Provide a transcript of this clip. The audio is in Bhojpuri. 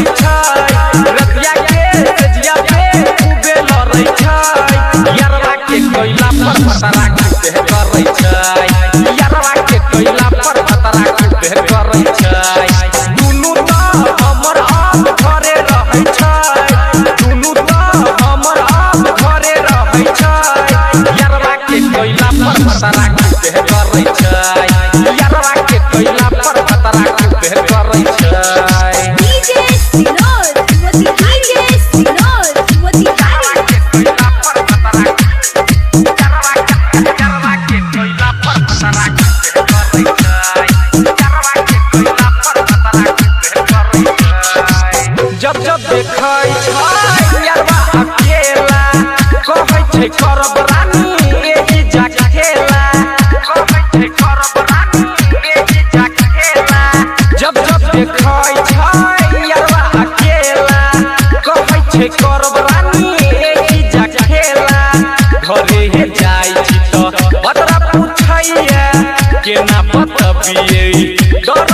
करै छै रतिया के सजिया पे खूबे लड़ै छै यारवा के कोइला पर भतरा खूबे करै छै यारवा के कोइला पर भतरा खूबे करै छै दुनु त हमर आप घरे रहै छै दुनु त हमर आप घरे रहै छै यारवा के कोइला पर भतरा खूबे करै छै यारवा के कोइला पर भतरा खूबे करै छै डीजे सिनोर डीजे सिनोर यारवा के कोइला पर भतरा यारवा के कोइला पर भतरा खूबे करै छै यारवा के कोइला पर भतरा खूबे करै छै जब जब देखै छै यारवा अकेला कहै छै करब रानी एही जा खेला कहै छै करब रानी एही जा खेला जब जब देखै छै यारवा अकेला कहै छै करब रानी एही जा खेला घरे हे जाइ छी त बतरा पूछैया केना बतबिए डर